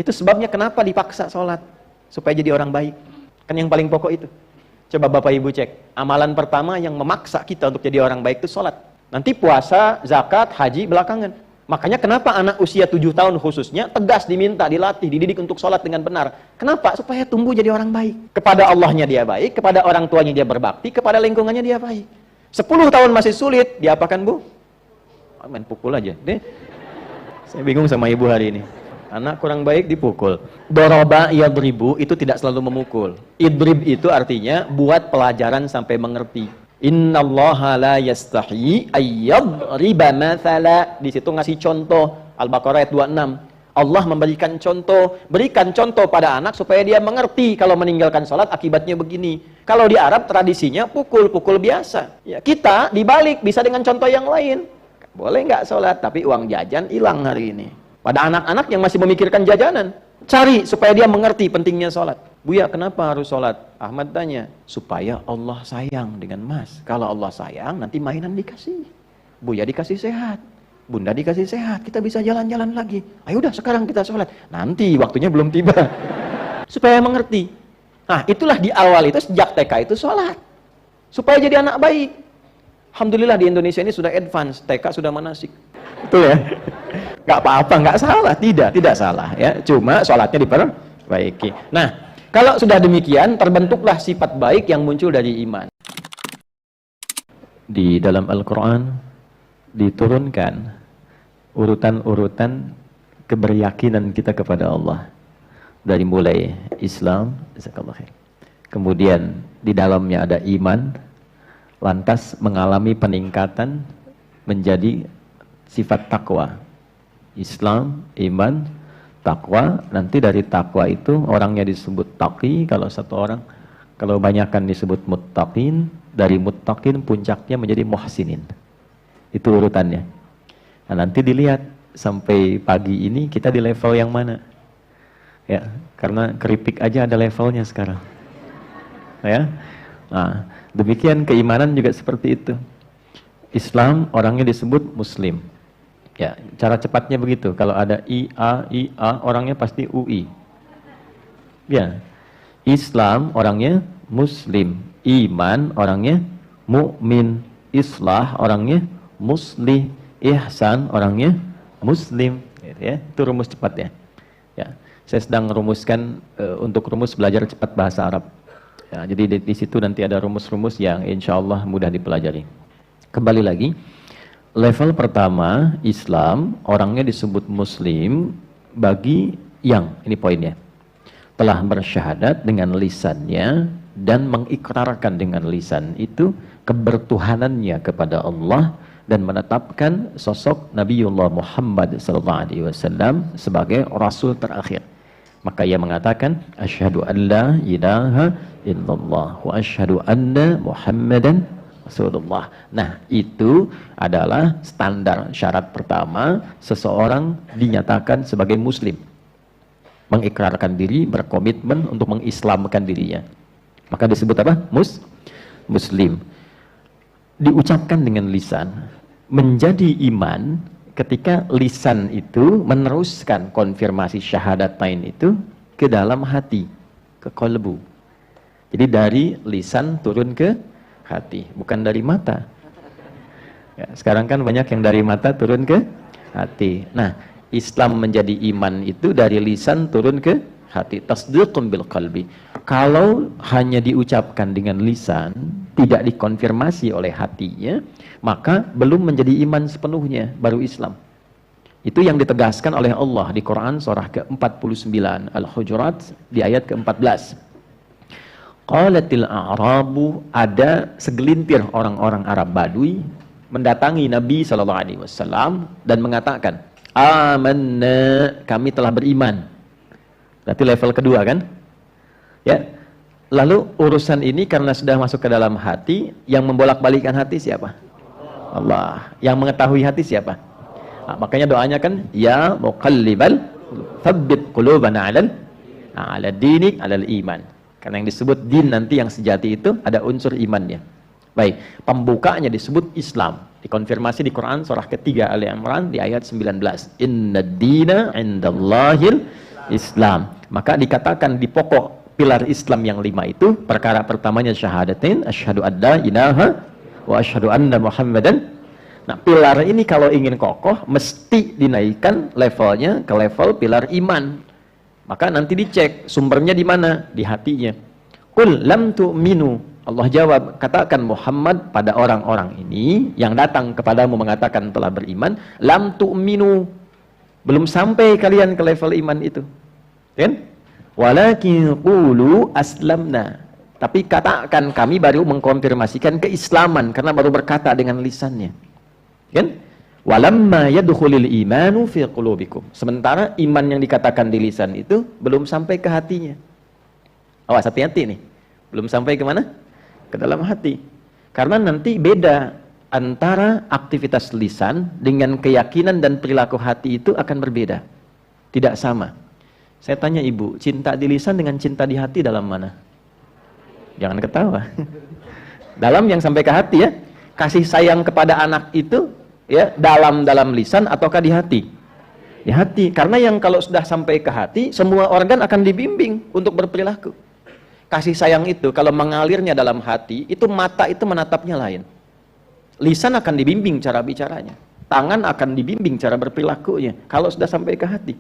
Itu sebabnya kenapa dipaksa sholat. Supaya jadi orang baik. Kan yang paling pokok itu. Coba Bapak Ibu cek. Amalan pertama yang memaksa kita untuk jadi orang baik itu sholat. Nanti puasa, zakat, haji belakangan. Makanya kenapa anak usia 7 tahun khususnya tegas diminta, dilatih, dididik untuk sholat dengan benar. Kenapa? Supaya tumbuh jadi orang baik. Kepada Allahnya dia baik, kepada orang tuanya dia berbakti, kepada lingkungannya dia baik. 10 tahun masih sulit, diapakan Bu? Main pukul aja. Saya bingung sama ibu hari ini. Anak kurang baik dipukul. Doroba yadribu itu tidak selalu memukul. Idrib itu artinya buat pelajaran sampai mengerti. Innallaha la yastahi ayyadriba mathala. Di situ ngasih contoh. Al-Baqarah ayat 26. Allah memberikan contoh, berikan contoh pada anak supaya dia mengerti kalau meninggalkan sholat akibatnya begini. Kalau di Arab tradisinya pukul-pukul biasa. Ya, kita dibalik bisa dengan contoh yang lain. Boleh nggak sholat, tapi uang jajan hilang hari ini. Pada anak-anak yang masih memikirkan jajanan, cari supaya dia mengerti pentingnya sholat. Buya, kenapa harus sholat? Ahmad tanya, supaya Allah sayang dengan Mas. Kalau Allah sayang, nanti mainan dikasih. Buya dikasih sehat, Bunda dikasih sehat, kita bisa jalan-jalan lagi. Ayo udah sekarang kita sholat. Nanti waktunya belum tiba. Supaya mengerti. Nah, itulah di awal itu sejak TK itu sholat. Supaya jadi anak baik. Alhamdulillah di Indonesia ini sudah advance, TK sudah manasik. Betul ya? Gak apa-apa, gak salah, tidak salah ya. Cuma sholatnya diperbaiki. Nah, kalau sudah demikian, terbentuklah sifat baik yang muncul dari iman. Di dalam Al-Quran diturunkan urutan-urutan keberyakinan kita kepada Allah. Dari mulai Islam, kemudian di dalamnya ada iman, lantas mengalami peningkatan menjadi sifat takwa. Islam, iman, takwa. Nanti dari takwa itu orangnya disebut taqi kalau satu orang, kalau banyakkan disebut muttaqin. Dari muttaqin puncaknya menjadi muhsinin. Itu urutannya. Nah, nanti dilihat sampai pagi ini kita di level yang mana. Ya, karena keripik aja ada levelnya sekarang. Ya. Nah, demikian keimanan juga seperti itu. Islam orangnya disebut muslim. Ya, cara cepatnya begitu. Kalau ada IA orangnya pasti UI. Ya. Islam orangnya muslim, iman orangnya mukmin, islah orangnya muslih, ihsan orangnya muslim. Gitu ya. Itu rumus cepatnya. Ya. Saya sedang rumuskan untuk rumus belajar cepat bahasa Arab. Ya, jadi di situ nanti ada rumus-rumus yang insya Allah mudah dipelajari. Kembali lagi, level pertama Islam orangnya disebut muslim bagi yang, ini poinnya, telah bersyahadat dengan lisannya dan mengikrarkan dengan lisan itu kebertuhanannya kepada Allah dan menetapkan sosok Nabiullah Muhammad SAW sebagai Rasul terakhir. Maka ia mengatakan asyhadu an la ilaha illallah wa asyhadu anna Muhammadan Rasulullah. Nah, itu adalah standar syarat pertama seseorang dinyatakan sebagai muslim. Mengikrarkan diri, berkomitmen untuk mengislamkan dirinya. Maka disebut apa? Muslim. Diucapkan dengan lisan. Menjadi iman ketika lisan itu meneruskan konfirmasi syahadatain itu ke dalam hati, ke qalbu. Jadi dari lisan turun ke hati, bukan dari mata. Ya, sekarang kan banyak yang dari mata turun ke hati. Nah, Islam menjadi iman itu dari lisan turun ke hati. Tasdiqun bil qalbi. Kalau hanya diucapkan dengan lisan, tidak dikonfirmasi oleh hatinya, maka belum menjadi iman sepenuhnya, baru Islam. Itu yang ditegaskan oleh Allah di Quran surah ke-49 Al-Hujurat di ayat ke-14. Qalatil a'rabu, ada segelintir orang-orang Arab Badui mendatangi Nabi SAW dan mengatakan, amanna, kami telah beriman. Berarti level kedua kan? Ya. Lalu urusan ini karena sudah masuk ke dalam hati, yang membolak-balikkan hati siapa? Allah. Yang mengetahui hati siapa? Nah, makanya doanya kan, ya muqallibal tsabbit qulubana 'ala dinik 'alal iman. Karena yang disebut din nanti yang sejati itu ada unsur imannya. Baik, pembukanya disebut Islam. Dikonfirmasi di Quran surah ketiga Ali Imran di ayat 19. Inna dina indallahil Islam. Maka dikatakan di pokok pilar Islam yang 5 itu, perkara pertamanya syahadatain, asyhadu an la ilaha wa asyhadu anna Muhammadan. Nah, pilar ini kalau ingin kokoh mesti dinaikkan levelnya ke level pilar iman. Maka nanti dicek sumbernya di mana? Di hatinya. Qul lam tu'minu. Allah jawab, katakan Muhammad pada orang-orang ini yang datang kepadamu mengatakan telah beriman, lam tu'minu. Belum sampai kalian ke level iman itu. Kan? Walakin qulu aslamna. Tapi katakan kami baru mengkonfirmasikan keislaman karena baru berkata dengan lisannya. Kan? Walamma yadkhulul imanu fi qulubikum. Sementara iman yang dikatakan di lisan itu belum sampai ke hatinya. Awas, hati-hati nih. Belum sampai ke mana? Ke dalam hati. Karena nanti beda antara aktivitas lisan dengan keyakinan dan perilaku hati itu akan berbeda. Tidak sama. Saya tanya ibu, cinta di lisan dengan cinta di hati dalam mana? Jangan ketawa. Dalam yang sampai ke hati ya. Kasih sayang kepada anak itu ya dalam lisan ataukah di hati? Di hati. Karena yang kalau sudah sampai ke hati, semua organ akan dibimbing untuk berperilaku. Kasih sayang itu kalau mengalirnya dalam hati, itu mata itu menatapnya lain. Lisan akan dibimbing cara bicaranya. Tangan akan dibimbing cara berperilakunya. Kalau sudah sampai ke hati.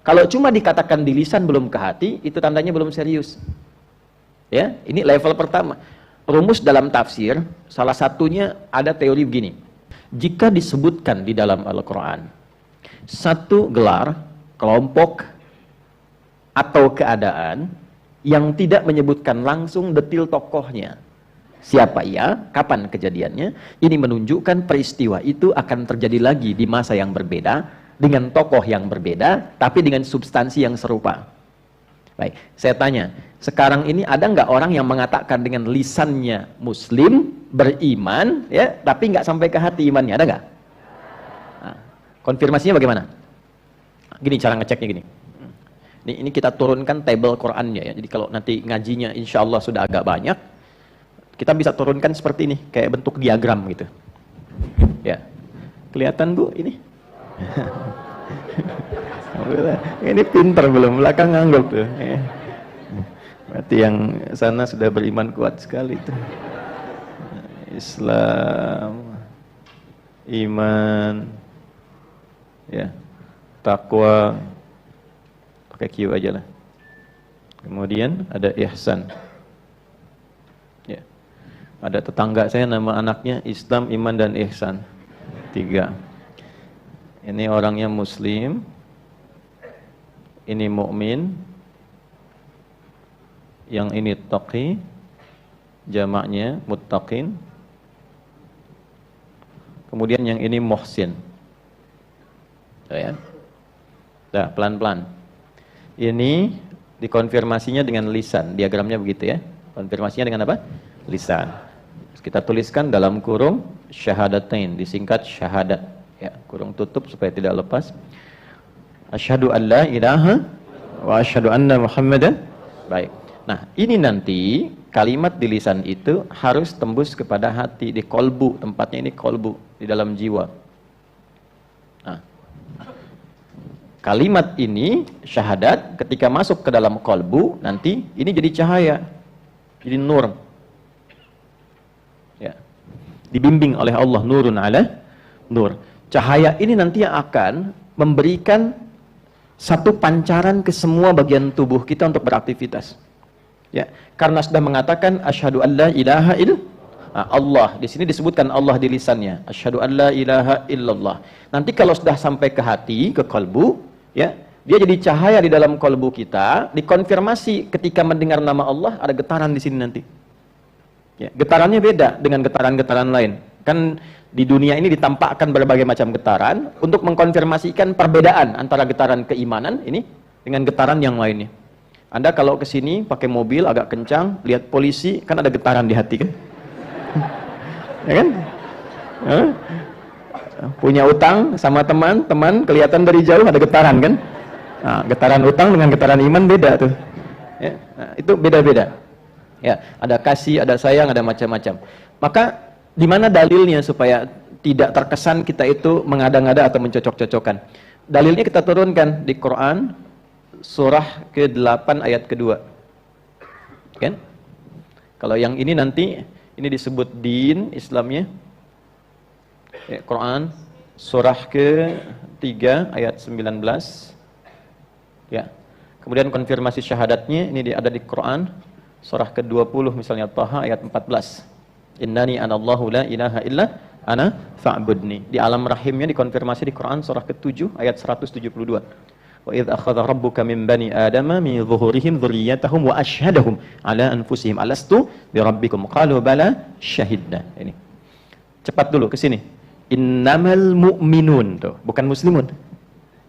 Kalau cuma dikatakan di lisan belum ke hati, itu tandanya belum serius. Ya, ini level pertama. Rumus dalam tafsir, salah satunya ada teori begini. Jika disebutkan di dalam Al-Quran, satu gelar, kelompok, atau keadaan, yang tidak menyebutkan langsung detil tokohnya. Siapa ia, kapan kejadiannya, ini menunjukkan peristiwa itu akan terjadi lagi di masa yang berbeda, dengan tokoh yang berbeda, tapi dengan substansi yang serupa. Baik, saya tanya, sekarang ini ada nggak orang yang mengatakan dengan lisannya Muslim, beriman, ya, tapi nggak sampai ke hati imannya, ada nggak? Nah, konfirmasinya bagaimana? Gini cara ngeceknya gini. Ini kita turunkan tabel Qurannya ya. Jadi kalau nanti ngajinya insya Allah sudah agak banyak, kita bisa turunkan seperti ini, kayak bentuk diagram gitu. Ya, kelihatan Bu ini? Ini pinter belum, belakang ngangguk tuh. Berarti yang sana sudah beriman kuat sekali tuh. Islam, iman, ya, takwa, pakai Q aja lah. Kemudian ada ihsan. Ya. Ada tetangga saya nama anaknya Islam, iman dan ihsan. 3. Ini orangnya Muslim, ini mukmin, yang ini taqi, jamaknya muttaqin, kemudian yang ini muhsin. Ya. Dah, pelan-pelan. Ini dikonfirmasinya dengan lisan, diagramnya begitu ya. Konfirmasinya dengan apa? Lisan. Kita tuliskan dalam kurung syahadatain, disingkat syahadat. Ya, kurung tutup supaya tidak lepas. Asyhadu an la ilaha wa asyhadu anna Muhammadan. Baik. Nah, ini nanti kalimat di lisan itu harus tembus kepada hati, di kolbu, tempatnya ini kolbu, di dalam jiwa. Nah, kalimat ini syahadat ketika masuk ke dalam kolbu nanti ini jadi cahaya, jadi nur. Ya. Dibimbing oleh Allah, nurun ala nur. Cahaya ini nanti yang akan memberikan satu pancaran ke semua bagian tubuh kita untuk beraktivitas. Ya, karena sudah mengatakan asyhadu an la ilaha illallah. Allah di sini disebutkan Allah di lisannya. Asyhadu an la ilaha illallah. Nanti kalau sudah sampai ke hati, ke kalbu, ya, dia jadi cahaya di dalam kalbu kita, dikonfirmasi ketika mendengar nama Allah ada getaran di sini nanti. Ya, getarannya beda dengan getaran-getaran lain. Kan di dunia ini ditampakkan berbagai macam getaran untuk mengkonfirmasikan perbedaan antara getaran keimanan ini dengan getaran yang lainnya. Anda kalau ke sini pakai mobil agak kencang, lihat polisi kan ada getaran di hati kan? Ya kan? Punya utang sama teman kelihatan dari jauh ada getaran kan? Nah, getaran utang dengan getaran iman beda tuh. Ya, nah, itu beda-beda. Ya, ada kasih, ada sayang, ada macam-macam. Maka di mana dalilnya supaya tidak terkesan kita itu mengada-ngada atau mencocok-cocokkan? Dalilnya kita turunkan di Quran surah ke-8 ayat kedua. Kan? Kalau yang ini nanti, ini disebut din Islamnya. Ya, Quran, surah ke-3 ayat 19. Ya. Kemudian konfirmasi syahadatnya, ini ada di Quran, surah ke-20 misalnya Taha ayat 14. Innani anallahu la ilaha illa ana fa'budni. Di alam rahimnya dikonfirmasi di Quran surah ke-7 ayat 172. Wa idz akhadha rabbuka min bani adama min zuhurihim dzurriyyatahum wa asyhadahum ala anfusihim alastu bi rabbikum qalu bala syahidna. Ini. Cepat dulu ke sini. Innamal mu'minun, tuh, bukan muslimun.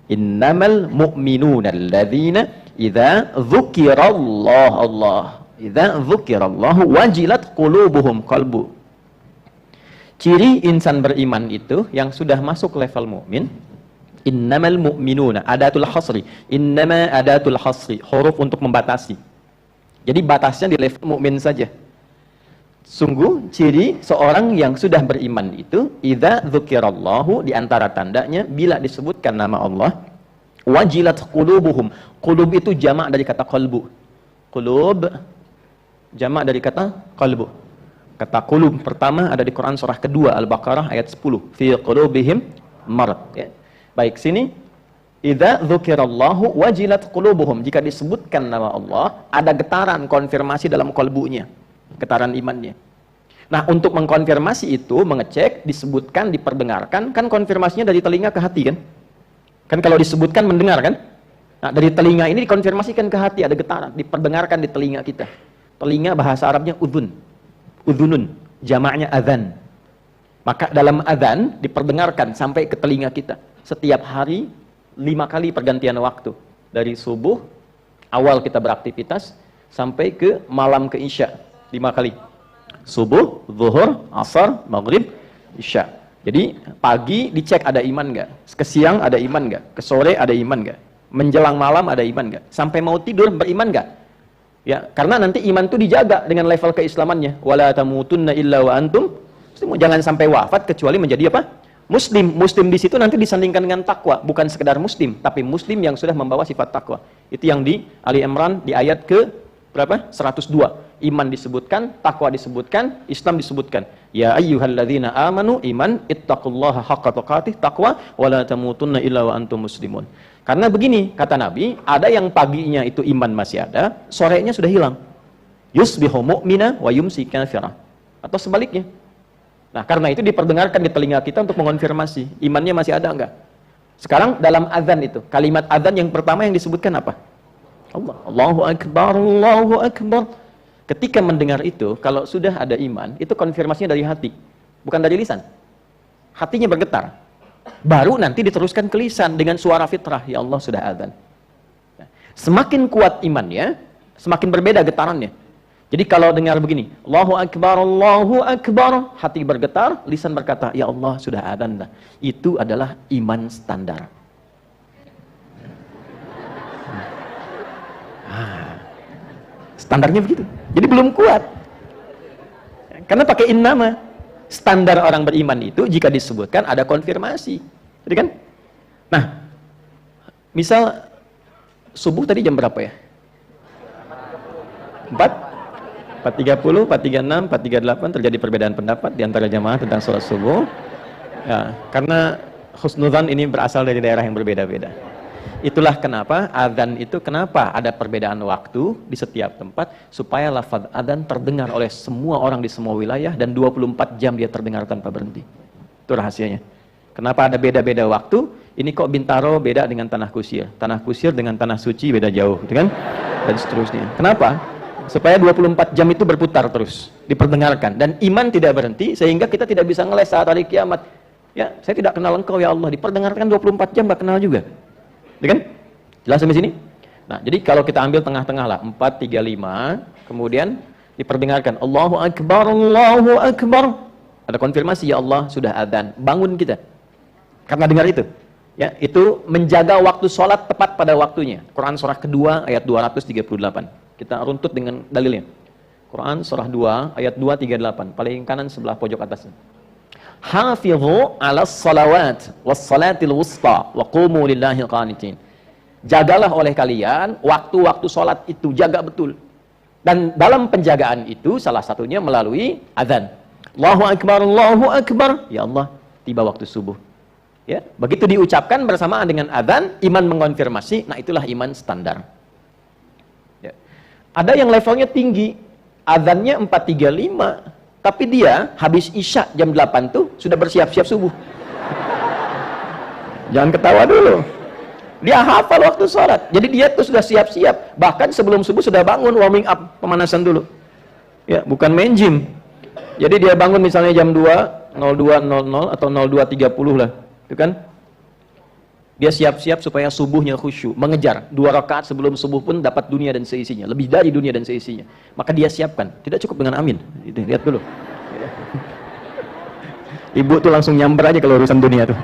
Innamal mu'minuna alladzina idza dzukirallahu idza dzukirallahu wajilat qulubuhum qalbu. Ciri insan beriman itu yang sudah masuk level mukmin. Innamal mu'minuna, adatul hasri. Innama adatul hasri, huruf untuk membatasi. Jadi batasnya di level mukmin saja. Sungguh ciri seorang yang sudah beriman itu idza dzukirallahu, di antara tandanya bila disebutkan nama Allah, wajilat qulubuhum. Qulub itu jamak dari kata qalbu. Qulub jamak dari kata qalbu. Kata qulub pertama ada di Quran surah kedua Al-Baqarah ayat 10. Fi qulubihim marad. Ya. Baik, sini idza dzukirallahu wajilat qulubuhum. Jika disebutkan nama Allah, ada getaran konfirmasi dalam kalbunya, getaran imannya. Nah, untuk mengkonfirmasi itu, mengecek, disebutkan, diperdengarkan, kan konfirmasinya dari telinga ke hati kan? Kan kalau disebutkan mendengar kan? Nah, dari telinga ini dikonfirmasikan ke hati, ada getaran, diperdengarkan di telinga kita. Telinga bahasa Arabnya udhun. Udhunun, jamaknya adzan. Maka dalam adzan diperdengarkan sampai ke telinga kita. Setiap hari 5 kali pergantian waktu. Dari subuh, awal kita beraktivitas, sampai ke malam ke isya. 5 kali. Subuh, zuhur, asar, maghrib, isya. Jadi pagi dicek ada iman nggak? Ke siang ada iman nggak? Ke sore ada iman nggak? Menjelang malam ada iman nggak? Sampai mau tidur beriman nggak? Ya, karena nanti iman itu dijaga dengan level keislamannya. Wala tamutunna illa wa antum. Jangan sampai wafat kecuali menjadi apa? Muslim. Muslim di situ nanti disandingkan dengan takwa, bukan sekedar muslim, tapi muslim yang sudah membawa sifat takwa. Itu yang di Ali Imran di ayat ke berapa? 102. Iman disebutkan, takwa disebutkan, Islam disebutkan. Ya ayyuhalladzina amanu iman ittaqullaha haqqa tuqatih, takwa wala tamutunna illa wa antum muslimun. Karena begini kata Nabi, ada yang paginya itu iman masih ada, sorenya sudah hilang. Yusbihu mu'mina wa yumsi kafira. Atau sebaliknya. Nah, karena itu diperdengarkan di telinga kita untuk mengonfirmasi imannya masih ada enggak. Sekarang dalam azan itu, kalimat azan yang pertama yang disebutkan apa? Allah. Allahu Akbar, Allahu Akbar. Ketika mendengar itu, kalau sudah ada iman, itu konfirmasinya dari hati, bukan dari lisan. Hatinya bergetar. Baru nanti diteruskan ke lisan dengan suara fitrah, ya Allah sudah azan. Nah, semakin kuat imannya, semakin berbeda getarannya. Jadi kalau dengar begini, Allahu Akbar, hati bergetar, lisan berkata, ya Allah sudah adzan. Itu adalah iman standar. Standarnya begitu. Jadi belum kuat. Karena pakai innama. Standar orang beriman itu jika disebutkan ada konfirmasi. Jadi kan? Nah, misal subuh tadi jam berapa ya? 4.30, 4.36, 4.38 terjadi perbedaan pendapat di antara jamaah tentang sholat subuh. Ya, karena husnudzan ini berasal dari daerah yang berbeda-beda. Itulah kenapa adzan itu kenapa ada perbedaan waktu di setiap tempat supaya lafaz adzan terdengar oleh semua orang di semua wilayah dan 24 jam dia terdengar tanpa berhenti. Itu rahasianya. Kenapa ada beda-beda waktu? Ini kok Bintaro beda dengan Tanah Kusir, Tanah Kusir dengan Tanah Suci beda jauh, gitu kan? Dan seterusnya. Kenapa? Supaya 24 jam itu berputar terus, diperdengarkan dan iman tidak berhenti sehingga kita tidak bisa ngeles saat hari kiamat. Ya, saya tidak kenal engkau ya Allah, diperdengarkan 24 jam enggak kenal juga. Ya kan? Jelas sampai sini? Nah, jadi kalau kita ambil tengah-tengah lah, 4.35, kemudian diperdengarkan Allahu Akbar, Allahu Akbar. Ada konfirmasi ya Allah sudah adzan. Bangun kita. Karena dengar itu. Ya, itu menjaga waktu sholat tepat pada waktunya. Quran surah kedua ayat 238. Kita runtut dengan dalilnya. Quran surah 2 ayat 238, paling kanan sebelah pojok atasnya. Hafidhu 'alas salawat was salatil wusta wa qumu lillahi qanitin. Jagalah oleh kalian waktu-waktu sholat itu, jaga betul. Dan dalam penjagaan itu salah satunya melalui azan. Allahu Akbar, Allahu Akbar. Ya Allah, tiba waktu subuh. Ya, begitu diucapkan bersamaan dengan azan, iman mengonfirmasi, nah itulah iman standar. Ya. Ada yang levelnya tinggi, azannya 4.35, tapi dia habis isya jam 8 tuh sudah bersiap-siap subuh. Jangan ketawa dulu. Dia hafal waktu sholat. Jadi dia tuh sudah siap-siap. Bahkan sebelum subuh sudah bangun, warming up, pemanasan dulu. Ya, bukan main gym. Jadi dia bangun misalnya jam 2.02.00 atau 02.30 lah. Itu kan? Dia siap-siap supaya subuhnya khusyuk, mengejar 2 rakaat sebelum subuh pun dapat dunia dan seisinya, lebih dari dunia dan seisinya. Maka dia siapkan, tidak cukup dengan amin. Itu, lihat dulu. Ibu tuh langsung nyamber aja kalau urusan dunia tuh.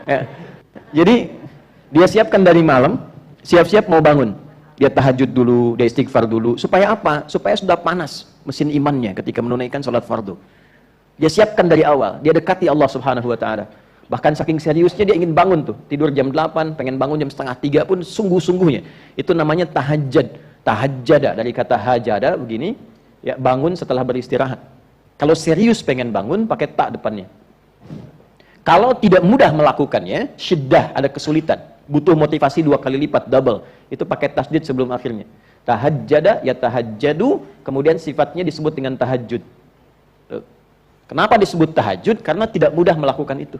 Ya. Jadi dia siapkan dari malam, siap-siap mau bangun. Dia tahajud dulu, dia istighfar dulu. Supaya apa? Supaya sudah panas mesin imannya ketika menunaikan sholat fardu. Dia siapkan dari awal, dia dekati Allah Subhanahu wa taala. Bahkan saking seriusnya dia ingin bangun tuh, tidur jam 8, pengen bangun jam 2:30 pun sungguh-sungguhnya. Itu namanya tahajjud. Tahajjada dari kata hajada begini, ya bangun setelah beristirahat. Kalau serius pengen bangun pakai ta depannya. Kalau tidak mudah melakukannya, syiddah, ada kesulitan, butuh motivasi 2 kali lipat, double. Itu pakai tasdid sebelum akhirnya. Tahajjada ya tahajjadu, kemudian sifatnya disebut dengan tahajud. Kenapa disebut tahajud? Karena tidak mudah melakukan itu.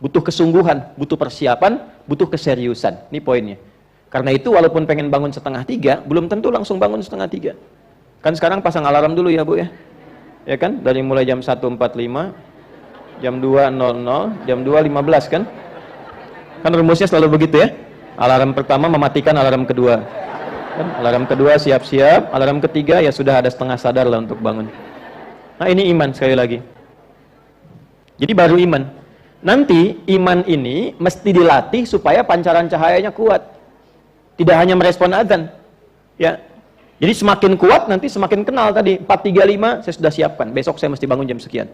Butuh kesungguhan, butuh persiapan, butuh keseriusan. Ini poinnya. Karena itu walaupun pengen bangun 2:30, belum tentu langsung bangun 2:30. Kan sekarang pasang alarm dulu ya Bu ya. Ya kan? Dari mulai jam 1.45, jam 2.00, jam 2.15 kan? Kan rumusnya selalu begitu ya. Alarm pertama mematikan alarm kedua. Kan? Alarm kedua siap-siap, alarm ketiga ya sudah ada setengah sadar lah untuk bangun. Nah ini iman sekali lagi. Jadi baru iman. Nanti iman ini mesti dilatih supaya pancaran cahayanya kuat. Tidak hanya merespon azan. Ya. Jadi semakin kuat nanti semakin kenal tadi. 4.35 saya sudah siapkan. Besok saya mesti bangun jam sekian.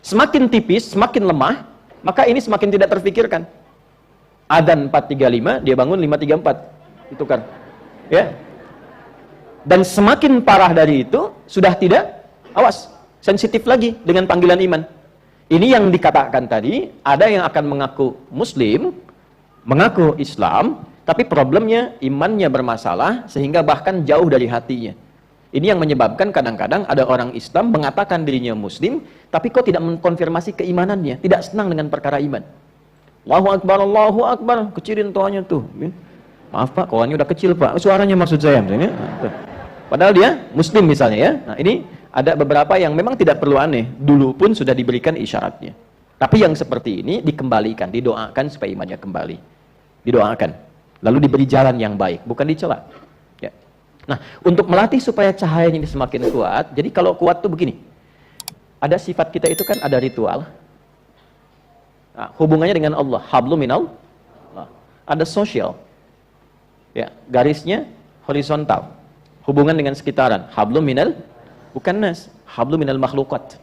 Semakin tipis, semakin lemah, maka ini semakin tidak terfikirkan. Adzan 4.35, dia bangun 5.34. Itu kan. Ya. Dan semakin parah dari itu sudah tidak, awas, sensitif lagi dengan panggilan iman. Ini yang dikatakan tadi, ada yang akan mengaku muslim, mengaku Islam, tapi problemnya imannya bermasalah sehingga bahkan jauh dari hatinya. Ini yang menyebabkan kadang-kadang ada orang Islam mengatakan dirinya muslim, tapi kok tidak mengkonfirmasi keimanannya, tidak senang dengan perkara iman. Allahu Akbar, kecilin toanya tuh. Maaf Pak, kawannya udah kecil Pak, suaranya maksud saya. Padahal dia muslim misalnya ya. Nah ini ada beberapa yang memang tidak perlu aneh, dulu pun sudah diberikan isyaratnya. Tapi yang seperti ini dikembalikan, didoakan supaya imannya kembali. Didoakan, lalu diberi jalan yang baik, bukan dicela. Ya. Nah, untuk melatih supaya cahayanya ini semakin kuat, jadi kalau kuat tuh begini. Ada sifat kita itu kan ada ritual. Nah, hubungannya dengan Allah, hablum minal. Ada sosial. Ya, garisnya horizontal. Hubungan dengan sekitaran, hablum minal. Bukan nas, hablum minal makhlukat.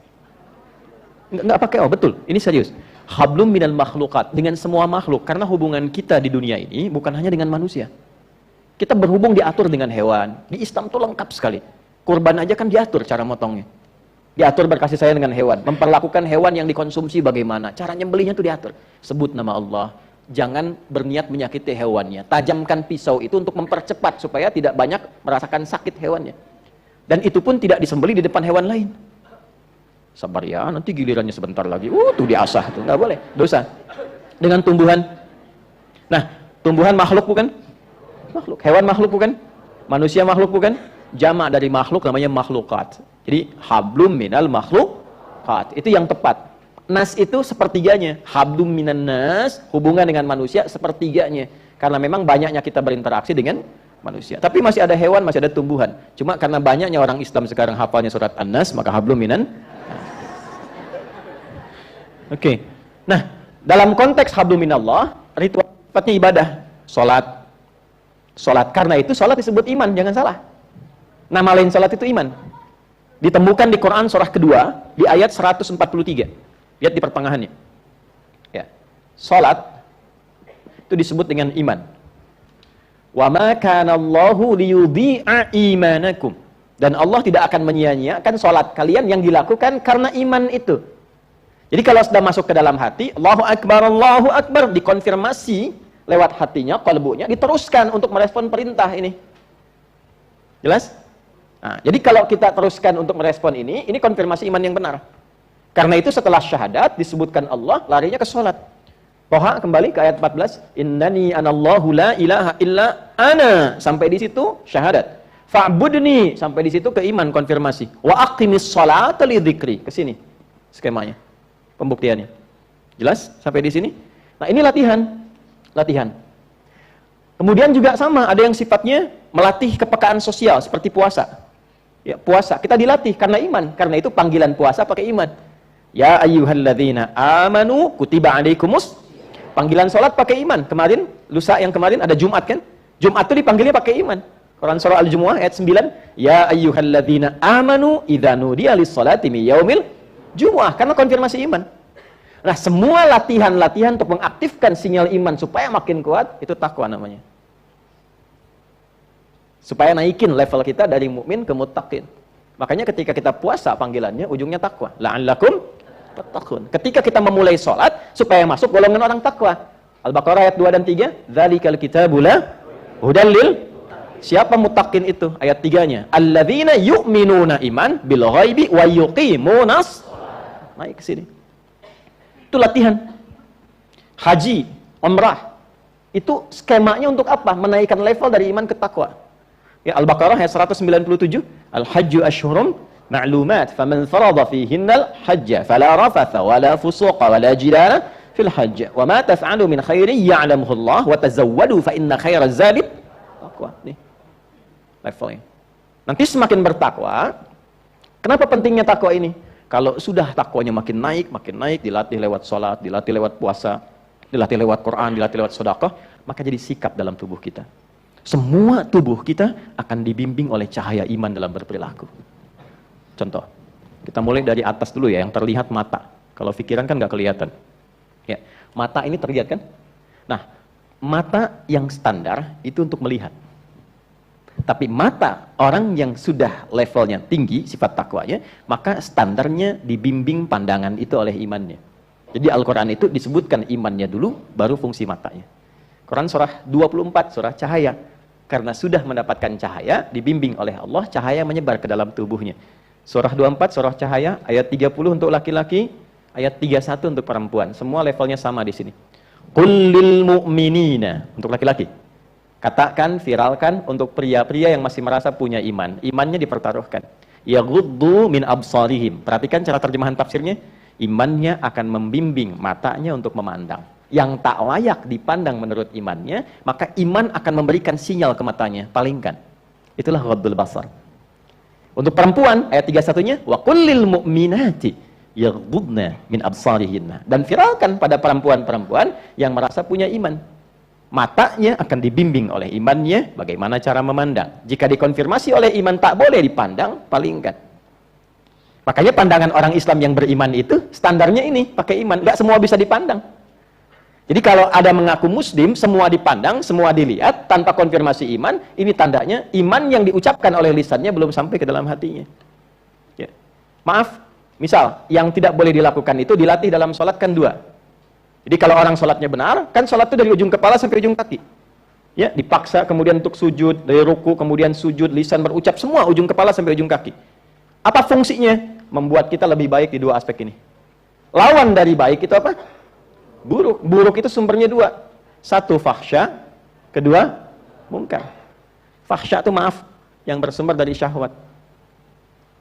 Enggak pakai oh, betul. Ini serius. Hablum minal makhlukat, dengan semua makhluk, karena hubungan kita di dunia ini bukan hanya dengan manusia. Kita berhubung diatur dengan hewan. Di Islam tuh lengkap sekali. Kurban aja kan diatur cara motongnya. Diatur berkasih sayang dengan hewan. Memperlakukan hewan yang dikonsumsi bagaimana. Cara nyembelihnya tuh diatur. Sebut nama Allah. Jangan berniat menyakiti hewannya. Tajamkan pisau itu untuk mempercepat supaya tidak banyak merasakan sakit hewannya. Dan itu pun tidak disembelih di depan hewan lain. Sabar ya, nanti gilirannya sebentar lagi. Tuh diasah tuh, nggak boleh, dosa. Dengan tumbuhan. Nah, tumbuhan makhluk bukan? Makhluk. Hewan makhluk bukan? Manusia makhluk bukan? Jamak dari makhluk namanya makhlukat. Jadi hablum minal makhlukat. Itu yang tepat. Nas itu sepertiganya. Hablum minan nas, hubungan dengan manusia sepertiganya. Karena memang banyaknya kita berinteraksi dengan manusia. Tapi masih ada hewan, masih ada tumbuhan. Cuma karena banyaknya orang Islam sekarang hafalnya surat An-Nas, maka hablum minan. Oke. Nah, dalam konteks hablum minallah, ritual sifatnya ibadah, salat. Salat karena itu salat disebut iman, jangan salah. Nama lain salat itu iman. Ditemukan di Quran surah kedua di ayat 143. Lihat di pertengahannya. Ya. Salat itu disebut dengan iman. Wa ma kana Allahu liyudhi'a imanakum. Dan Allah tidak akan menyia-nyiakan salat kalian yang dilakukan karena iman itu. Jadi kalau sudah masuk ke dalam hati, Allahu Akbar, dikonfirmasi lewat hatinya, qalbunya, diteruskan untuk merespon perintah ini. Jelas? Nah, jadi kalau kita teruskan untuk merespon ini konfirmasi iman yang benar. Karena itu setelah syahadat disebutkan Allah, larinya ke sholat. Toha kembali ke ayat 14, innani anallahu la ilaha illa ana, sampai di situ syahadat. Fa'budni, sampai di situ ke iman, konfirmasi. Wa aqimis sholata li dzikri, ke sini skemanya, pembuktiannya. Jelas sampai di sini? Nah, ini latihan. Kemudian juga sama, ada yang sifatnya melatih kepekaan sosial seperti puasa. Ya, puasa kita dilatih karena iman, karena itu panggilan puasa pakai iman. Ya ayyuhalladzina amanu kutiba alaikumus, panggilan salat pakai iman. Kemarin, lusa yang kemarin ada Jumat kan? Jumat itu dipanggilnya pakai iman. Quran surah Al-Jumu'ah ayat 9, ya ayyuhalladzina amanu idza nudiya lis-salati min yaumil jumu'ah, karena konfirmasi iman. Nah, semua latihan-latihan untuk mengaktifkan sinyal iman supaya makin kuat, itu takwa namanya. Supaya naikin level kita dari mukmin ke muttaqin. Makanya ketika kita puasa panggilannya ujungnya takwa. La'allakum tattaqun. Ketika kita memulai sholat supaya masuk golongan orang takwa. Al-Baqarah ayat 2 dan 3, dzalikal kitabu la hudal lil. Siapa muttaqin itu? Ayat 3-nya. Alladzina yu'minuna iman bil ghaibi wa yuqimunas. Naik ke sini. Itu latihan. Haji, umrah. Itu skemanya untuk apa? Menaikkan level dari iman ke takwa. Ya, Al-Baqarah ayat 197, Al-Hajju asyhurum ma'lumat, faman farada fihinnal hajja fala rafatha wala fusuqa wala jidala fil hajj, wa ma taf'alu min khairin ya'lamuhu Allah wa tazawwadu fa inna khairaz zadi taqwa. Nih levelnya. Nanti semakin bertakwa. Kenapa pentingnya takwa ini? Kalau sudah takwanya makin naik, dilatih lewat salat, dilatih lewat puasa, dilatih lewat Quran, dilatih lewat sedekah, maka jadi sikap dalam tubuh kita. Semua tubuh kita akan dibimbing oleh cahaya iman dalam berperilaku. Contoh, kita mulai dari atas dulu ya, yang terlihat mata. Kalau pikiran kan nggak kelihatan. Ya, mata ini terlihat kan? Nah, mata yang standar itu untuk melihat. Tapi mata orang yang sudah levelnya tinggi, sifat takwanya, maka standarnya dibimbing pandangan itu oleh imannya. Jadi Al-Quran itu disebutkan imannya dulu, baru fungsi matanya. Quran surah 24, surah cahaya. Karena sudah mendapatkan cahaya, dibimbing oleh Allah, cahaya menyebar ke dalam tubuhnya. Surah 24, surah cahaya, ayat 30 untuk laki-laki, ayat 31 untuk perempuan. Semua levelnya sama di sini. Qul lil mu'minina, untuk laki-laki. Katakan, viralkan untuk pria-pria yang masih merasa punya iman. Imannya dipertaruhkan. Yaghuddu min absarihim. Perhatikan cara terjemahan tafsirnya. Imannya akan membimbing matanya untuk memandang. Yang tak layak dipandang menurut imannya, maka iman akan memberikan sinyal ke matanya, palingkan. Itulah ghaddul basar. Untuk perempuan, ayat 31-nya, wa kullil mu'minati yaghdudna min absarihinna. Dan viralkan pada perempuan-perempuan yang merasa punya iman. Matanya akan dibimbing oleh imannya, bagaimana cara memandang. Jika dikonfirmasi oleh iman tak boleh dipandang, palingkan. Makanya pandangan orang Islam yang beriman itu, standarnya ini, pakai iman. Nggak semua bisa dipandang. Jadi kalau ada mengaku muslim, semua dipandang, semua dilihat, tanpa konfirmasi iman, ini tandanya iman yang diucapkan oleh lisannya belum sampai ke dalam hatinya. Ya. Maaf, misal, yang tidak boleh dilakukan itu dilatih dalam sholat kan 2. Jadi kalau orang sholatnya benar, kan sholat itu dari ujung kepala sampai ujung kaki. Ya, dipaksa kemudian untuk sujud, dari ruku, kemudian sujud, lisan berucap, semua ujung kepala sampai ujung kaki. Apa fungsinya? Membuat kita lebih baik di 2 aspek ini. Lawan dari baik itu apa? Buruk. Buruk itu sumbernya 2. 1 fahsya, kedua mungkar. Fahsya itu maaf, yang bersumber dari syahwat.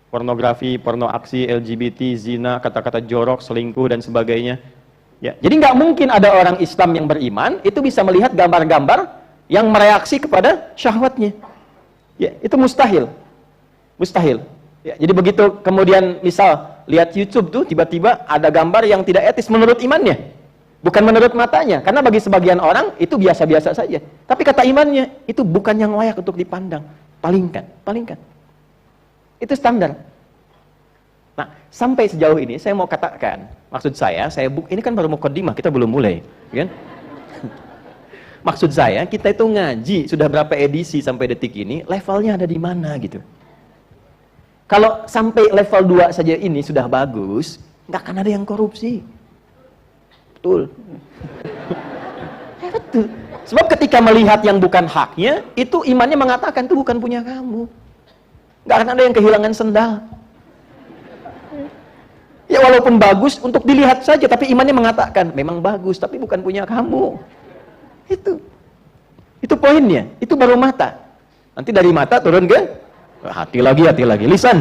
Pornografi, porno aksi, LGBT, zina, kata-kata jorok, selingkuh dan sebagainya. Ya, jadi nggak mungkin ada orang Islam yang beriman itu bisa melihat gambar-gambar yang mereaksi kepada syahwatnya. Ya, itu mustahil. Mustahil. Ya, jadi begitu kemudian misal lihat YouTube tuh tiba-tiba ada gambar yang tidak etis menurut imannya. Bukan menurut matanya, karena bagi sebagian orang itu biasa-biasa saja. Tapi kata imannya, itu bukan yang layak untuk dipandang. Palingkan, palingkan. Itu standar. Nah, sampai sejauh ini saya mau katakan, maksud saya ini kan baru mukaddimah, kita belum mulai, kan? Maksud saya, kita itu ngaji sudah berapa edisi sampai detik ini, levelnya ada di mana gitu. Kalau sampai level 2 saja ini sudah bagus, nggak akan ada yang korupsi. Betul. Betul. Sebab ketika melihat yang bukan haknya, itu imannya mengatakan itu bukan punya kamu. Nggak akan ada yang kehilangan sendal. Ya walaupun bagus untuk dilihat saja, tapi imannya mengatakan memang bagus, tapi bukan punya kamu. Itu poinnya. Itu baru mata. Nanti dari mata turun ke hati lagi, lisan.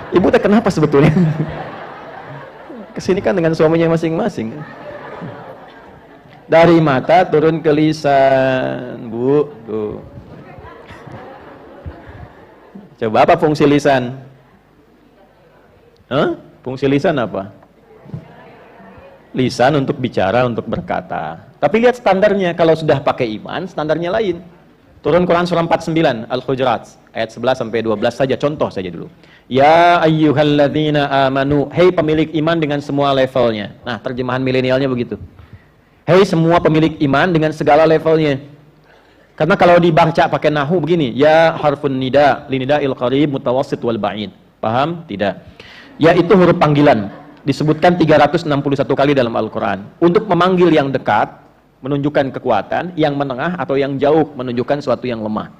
Ibu tak kenapa sebetulnya? Kesini kan dengan suaminya masing-masing. Dari mata turun ke lisan, Bu. Tuh. Coba apa fungsi lisan? Fungsi lisan apa? Lisan untuk bicara, untuk berkata. Tapi lihat standarnya, kalau sudah pakai iman, standarnya lain. Turun Quran surah 49, Al-Hujurat, ayat 11 sampai 12 saja, contoh saja dulu. Ya ayyuhalladzina amanu, hei pemilik iman dengan semua levelnya. Nah, terjemahan milenialnya begitu. Hei semua pemilik iman dengan segala levelnya. Karena kalau dibaca pakai nahu begini, ya harfun nida, linida'il qarib, mutawassit wal ba'id. Paham? Tidak. Yaitu huruf panggilan. Disebutkan 361 kali dalam Al-Quran. Untuk memanggil yang dekat, menunjukkan kekuatan, yang menengah atau yang jauh, menunjukkan sesuatu yang lemah.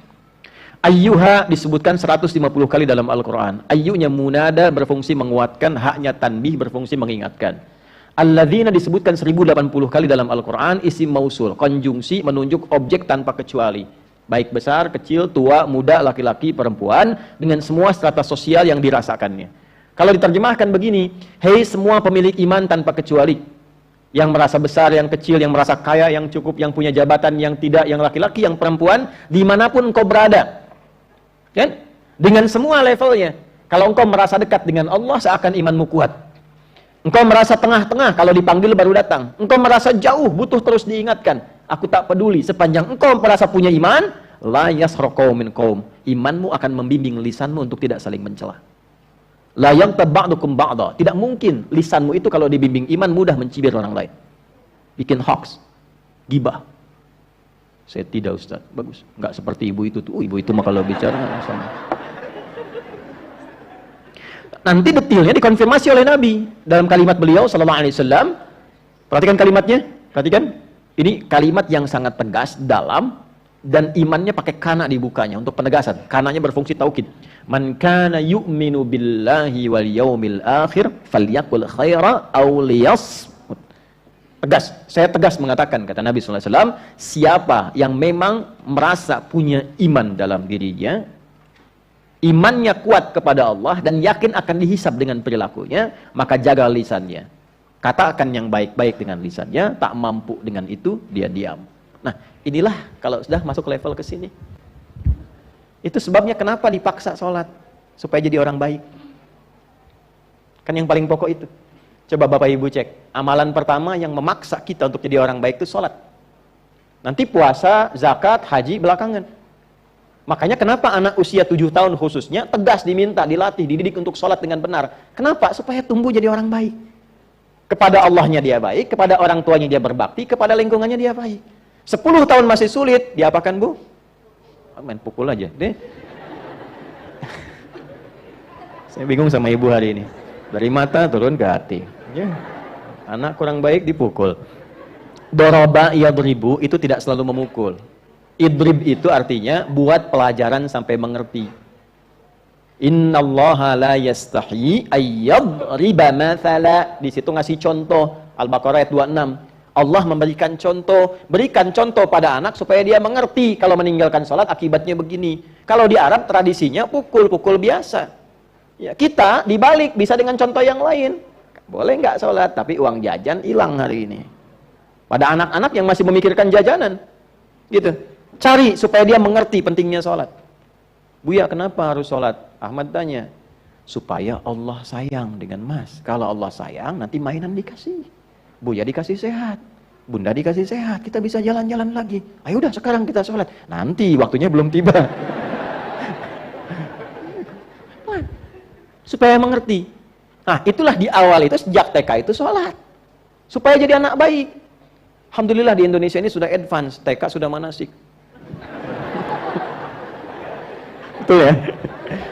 Ayyuha disebutkan 150 kali dalam Al-Quran. Ayyunya munada berfungsi menguatkan, haknya tanbih berfungsi mengingatkan. Alladzina disebutkan 1080 kali dalam Al-Quran, isim mausul, konjungsi menunjuk objek tanpa kecuali. Baik besar, kecil, tua, muda, laki-laki, perempuan, dengan semua strata sosial yang dirasakannya. Kalau diterjemahkan begini, hei semua pemilik iman tanpa kecuali. Yang merasa besar, yang kecil, yang merasa kaya, yang cukup, yang punya jabatan, yang tidak, yang laki-laki, yang perempuan, dimanapun engkau berada. Kan? Dengan semua levelnya. Kalau engkau merasa dekat dengan Allah, seakan imanmu kuat. Engkau merasa tengah-tengah, kalau dipanggil baru datang. Engkau merasa jauh, butuh terus diingatkan. Aku tak peduli, sepanjang engkau merasa punya iman, la yasraqau min qaum. Imanmu akan membimbing lisanmu untuk tidak saling mencela. La yaghtab ba'dukum ba'da. Tidak mungkin lisanmu itu kalau dibimbing iman mudah mencibir orang lain. Bikin hoax, gibah. Saya tidak, Ustaz. Bagus. Enggak seperti ibu itu tuh. Ibu itu mah kalau bicara sama. Nanti detailnya dikonfirmasi oleh Nabi dalam kalimat beliau sallallahu alaihi wasallam. Perhatikan kalimatnya. Perhatikan. Ini kalimat yang sangat tegas, dalam, dan imannya pakai kana dibukanya untuk penegasan. Kananya berfungsi taukid. Man kana yu'minu billahi wal yaumil akhir falyaqul khaira aw liyasmut. Tegas, saya tegas mengatakan, kata Nabi sallallahu alaihi wasallam, siapa yang memang merasa punya iman dalam dirinya, imannya kuat kepada Allah dan yakin akan dihisab dengan perilakunya, maka jaga lisannya. Katakan yang baik-baik dengan lisannya, tak mampu dengan itu dia diam. Nah, inilah kalau sudah masuk level ke sini. Itu sebabnya kenapa dipaksa sholat, supaya jadi orang baik. Kan yang paling pokok itu. Coba Bapak Ibu cek, amalan pertama yang memaksa kita untuk jadi orang baik itu sholat. Nanti puasa, zakat, haji belakangan. Makanya kenapa anak usia 7 tahun khususnya tegas diminta, dilatih, dididik untuk sholat dengan benar. Kenapa? Supaya tumbuh jadi orang baik. Kepada Allahnya dia baik, kepada orang tuanya dia berbakti, kepada lingkungannya dia baik. 10 tahun masih sulit, diapakan Bu? Main pukul aja deh. Saya bingung sama ibu hari ini. Dari mata turun ke hati. Ya. Anak kurang baik dipukul. Doroba yadribu itu tidak selalu memukul. Idrib itu artinya buat pelajaran sampai mengerti. Innallaha la yastahi ayyadriba mathala. Di situ ngasih contoh. Al-Baqarah ayat 26. Allah memberikan contoh, berikan contoh pada anak supaya dia mengerti kalau meninggalkan sholat akibatnya begini. Kalau di Arab tradisinya pukul-pukul biasa. Ya, kita dibalik bisa dengan contoh yang lain. Boleh nggak sholat, tapi uang jajan hilang hari ini. Pada anak-anak yang masih memikirkan jajanan, gitu. Cari supaya dia mengerti pentingnya sholat. Buya kenapa harus sholat? Ahmad tanya, supaya Allah sayang dengan mas. Kalau Allah sayang, nanti mainan dikasih. Buya dikasih sehat, bunda dikasih sehat, kita bisa jalan-jalan lagi. Ayo udah sekarang kita sholat. Nanti waktunya belum tiba. Supaya mengerti. Nah itulah di awal itu sejak TK itu sholat. Supaya jadi anak baik. Alhamdulillah di Indonesia ini sudah advance, TK sudah manasik. Betul ya?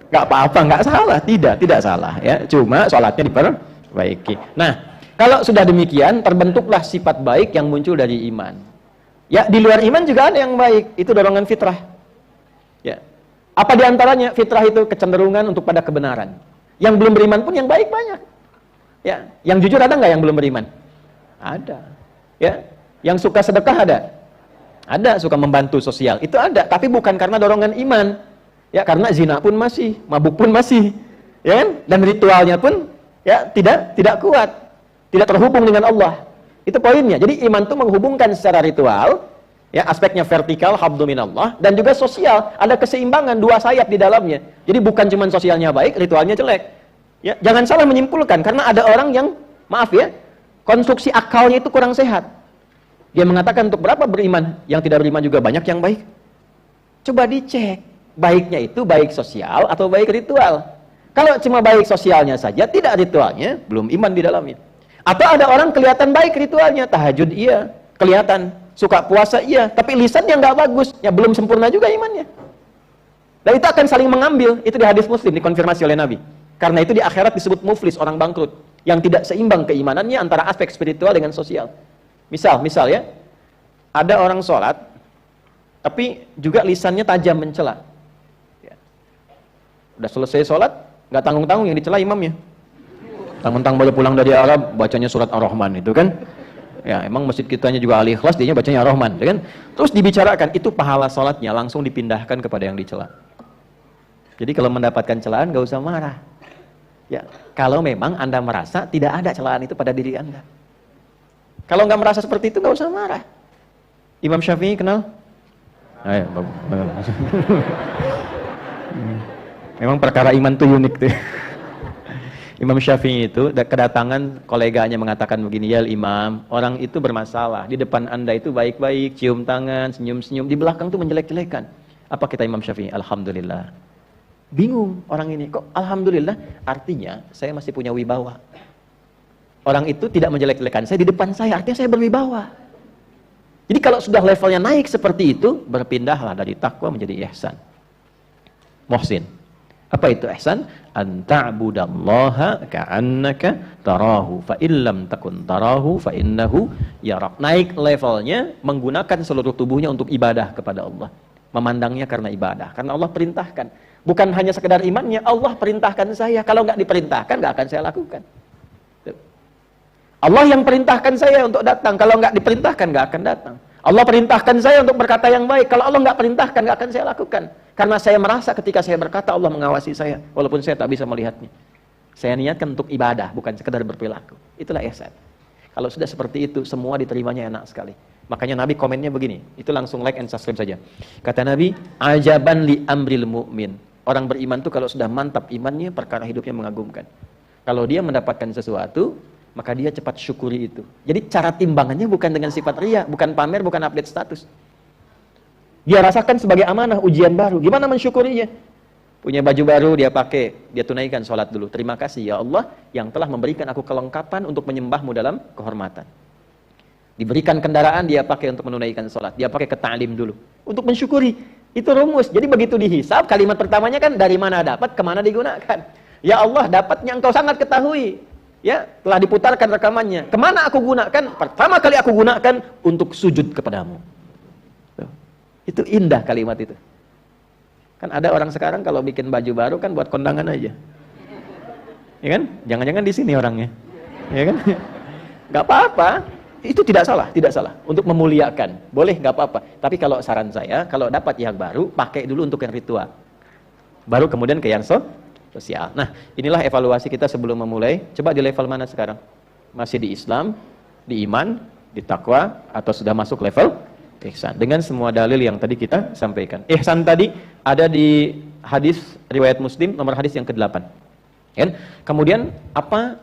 Nggak apa-apa, nggak salah, tidak salah ya. Cuma sholatnya diperbaiki. Nah, kalau sudah demikian, terbentuklah sifat baik yang muncul dari iman. Ya, di luar iman juga ada yang baik, itu dorongan fitrah. Ya. Apa diantaranya? Fitrah itu kecenderungan untuk pada kebenaran. Yang belum beriman pun yang baik banyak. Ya, yang jujur ada nggak yang belum beriman? Ada. Ya, yang suka sedekah ada. Ada, suka membantu sosial. Itu ada, tapi bukan karena dorongan iman. Ya, karena zina pun masih, mabuk pun masih. Ya kan? Dan ritualnya pun ya tidak kuat. Tidak terhubung dengan Allah. Itu poinnya. Jadi iman itu menghubungkan secara ritual, ya, aspeknya vertikal, habdu minallah, dan juga sosial. Ada keseimbangan, dua sayap di dalamnya. Jadi bukan cuma sosialnya baik, ritualnya jelek. Ya, jangan salah menyimpulkan, karena ada orang yang, maaf ya, konstruksi akalnya itu kurang sehat. Dia mengatakan untuk berapa beriman, yang tidak beriman juga banyak yang baik. Coba dicek, baiknya itu baik sosial atau baik ritual. Kalau cuma baik sosialnya saja, tidak ritualnya, belum iman di dalamnya. Atau ada orang kelihatan baik ritualnya, tahajud iya, kelihatan, suka puasa iya, tapi lisannya nggak bagus, ya belum sempurna juga imannya. Dan itu akan saling mengambil, itu di hadis Muslim, dikonfirmasi oleh Nabi. Karena itu di akhirat disebut muflis, orang bangkrut, yang tidak seimbang keimanannya antara aspek spiritual dengan sosial. Misal ya, ada orang sholat, tapi juga lisannya tajam mencela. Ya. Udah selesai sholat, nggak tanggung-tanggung yang dicela imamnya. Tentang baru pulang dari Arab, bacanya surat Ar-Rahman itu kan. Ya, emang masjid kitanya juga Al-Ikhlas, dia bacanya Ar-Rahman, ya kan? Terus dibicarakan, itu pahala salatnya langsung dipindahkan kepada yang dicela. Jadi kalau mendapatkan celaan, gak usah marah. Ya, kalau memang Anda merasa tidak ada celaan itu pada diri Anda. Kalau nggak merasa seperti itu, gak usah marah. Imam Syafi'i kenal? Ayo, memang perkara iman itu unik tuh. Imam Syafi'i itu kedatangan koleganya mengatakan begini, ya Imam, orang itu bermasalah, di depan Anda itu baik-baik, cium tangan, senyum-senyum, di belakang itu menjelek-jelekan. Apa kata Imam Syafi'i? Alhamdulillah. Bingung orang ini, kok Alhamdulillah? Artinya saya masih punya wibawa. Orang itu tidak menjelek-jelekan saya di depan saya, artinya saya berwibawa. Jadi kalau sudah levelnya naik seperti itu, berpindahlah dari takwa menjadi ihsan. Muhsin. Apa itu ihsan? An ta'budallaha ka'annaka tarahu fa illam takun tarahu fa innahu yarak. Naik levelnya menggunakan seluruh tubuhnya untuk ibadah kepada Allah. Memandangnya karena ibadah, karena Allah perintahkan. Bukan hanya sekedar imannya, Allah perintahkan saya. Kalau nggak diperintahkan, nggak akan saya lakukan. Allah yang perintahkan saya untuk datang. Kalau nggak diperintahkan, nggak akan datang. Allah perintahkan saya untuk berkata yang baik. Kalau Allah nggak perintahkan, nggak akan saya lakukan. Karena saya merasa ketika saya berkata, Allah mengawasi saya, walaupun saya tak bisa melihatnya. Saya niatkan untuk ibadah, bukan sekedar berperilaku. Itulah ihsan. Kalau sudah seperti itu, semua diterimanya enak sekali. Makanya Nabi komennya begini, itu langsung like and subscribe saja. Kata Nabi, ajaban li amril mu'min. Orang beriman itu kalau sudah mantap imannya, perkara hidupnya mengagumkan. Kalau dia mendapatkan sesuatu, maka dia cepat syukuri itu. Jadi cara timbangannya bukan dengan sifat riya, bukan pamer, bukan update status. Dia rasakan sebagai amanah, ujian baru. Gimana mensyukurinya? Punya baju baru dia pakai, dia tunaikan sholat dulu. Terima kasih ya Allah yang telah memberikan aku kelengkapan untuk menyembahmu dalam kehormatan. Diberikan kendaraan dia pakai untuk menunaikan sholat. Dia pakai ke ta'lim dulu. Untuk mensyukuri. Itu rumus. Jadi begitu dihisab, kalimat pertamanya kan dari mana dapat, kemana digunakan. Ya Allah, dapatnya engkau sangat ketahui. Ya, telah diputarkan rekamannya. Kemana aku gunakan? Pertama kali aku gunakan untuk sujud kepadamu. Itu indah kalimat itu. Kan ada orang sekarang kalau bikin baju baru kan buat kondangan aja. Ya kan? Jangan-jangan di sini orangnya. Ya kan? Gak apa-apa. Itu tidak salah, tidak salah. Untuk memuliakan. Boleh, gak apa-apa. Tapi kalau saran saya, kalau dapat yang baru, pakai dulu untuk yang ritual. Baru kemudian ke yang sosial. Nah, inilah evaluasi kita sebelum memulai. Coba di level mana sekarang? Masih di Islam, di iman, di takwa, atau sudah masuk level ihsan? Dengan semua dalil yang tadi kita sampaikan. Ihsan tadi ada di hadis riwayat Muslim, nomor hadis yang ke-8. Kan? Kemudian apa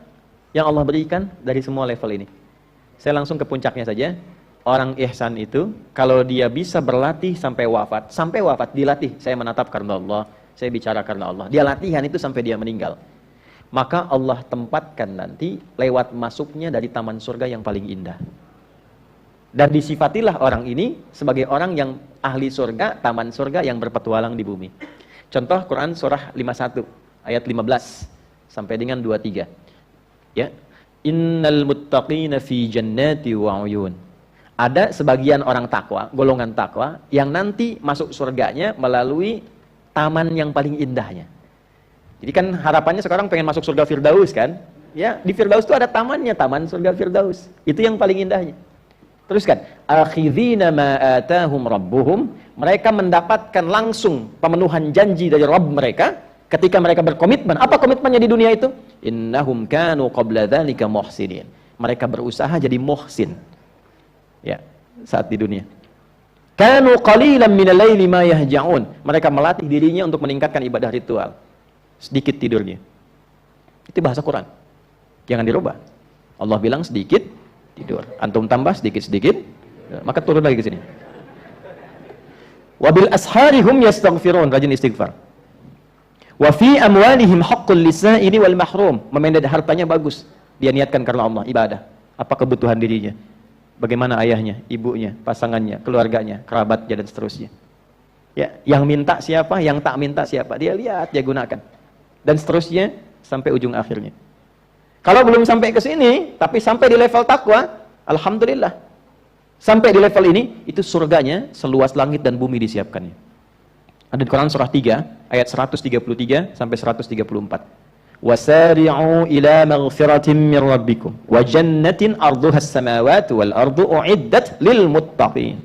yang Allah berikan dari semua level ini? Saya langsung ke puncaknya saja. Orang ihsan itu, kalau dia bisa berlatih sampai wafat dilatih. Saya menatap karena Allah, saya bicara karena Allah. Dia latihan itu sampai dia meninggal. Maka Allah tempatkan nanti lewat masuknya dari taman surga yang paling indah. Dan disifatilah orang ini sebagai orang yang ahli surga, taman surga yang berpetualang di bumi. Contoh Quran surah 51 ayat 15 sampai dengan 23. Ya. Innal muttaqina fi jannati wa uyun. Ada sebagian orang takwa, golongan takwa yang nanti masuk surganya melalui taman yang paling indahnya. Jadi kan harapannya sekarang pengen masuk surga Firdaus kan? Ya, di Firdaus itu ada tamannya, taman surga Firdaus. Itu yang paling indahnya. Teruskan, akhidhina ma atahum rabbuhum, mereka mendapatkan langsung pemenuhan janji dari Rabb mereka ketika mereka berkomitmen. Apa komitmennya di dunia itu? Innahum kanu qabla dzalika muhsinin. Mereka berusaha jadi muhsin. Ya, saat di dunia. Kanu qalilan minal laili ma yahja'un. Mereka melatih dirinya untuk meningkatkan ibadah ritual. Sedikit tidurnya. Itu bahasa Quran. Jangan dirubah. Allah bilang sedikit tidur. Antum tambah sedikit-sedikit, maka turun lagi ke sini. Wabil asharihum yastaghfirun, rajin istighfar. Wa fi amwalihim haqqul lisa'ili wal mahrum. Memanage hartanya bagus. Dia niatkan karena Allah, ibadah. Apa kebutuhan dirinya? Bagaimana ayahnya, ibunya, pasangannya, keluarganya, kerabatnya dan seterusnya. Ya, yang minta siapa, yang tak minta siapa, dia lihat, dia gunakan. Dan seterusnya sampai ujung akhirnya. Kalau belum sampai ke sini, tapi sampai di level takwa, alhamdulillah. Sampai di level ini, itu surganya seluas langit dan bumi disiapkannya. Ada di Quran surah 3 ayat 133 sampai 134. Wasari'u ila maghfiratin min rabbikum wa jannatin arduhas samawati wal ardu uiddat lil muttaqin.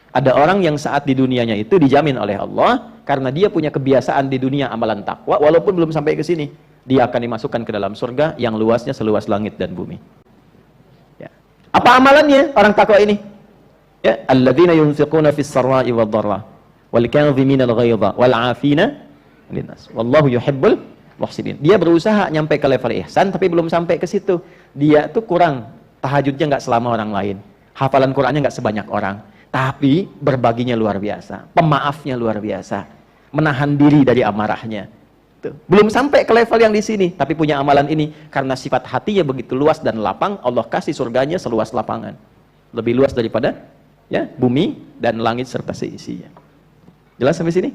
Ada orang yang saat di dunianya itu dijamin oleh Allah karena dia punya kebiasaan di dunia amalan takwa walaupun belum sampai ke sini. Dia akan dimasukkan ke dalam surga yang luasnya seluas langit dan bumi. Ya. Apa amalannya orang takwa ini? Ya, alladzina yunfiquna fis sarra'i wad dharra wal kadhimina al ghaidha wal 'afina 'anil nas. Wallahu yuhibbul muhsinin. Dia berusaha nyampe ke level ihsan tapi belum sampai ke situ. Dia tuh kurang tahajudnya enggak selama orang lain. Hafalan Qur'annya enggak sebanyak orang, tapi berbaginya luar biasa. Pemaafnya luar biasa. Menahan diri dari amarahnya. Tuh. Belum sampai ke level yang di sini, tapi punya amalan ini karena sifat hatinya begitu luas dan lapang, Allah kasih surganya seluas lapangan. Lebih luas daripada ya bumi dan langit serta seisinya. Jelas sampai sini?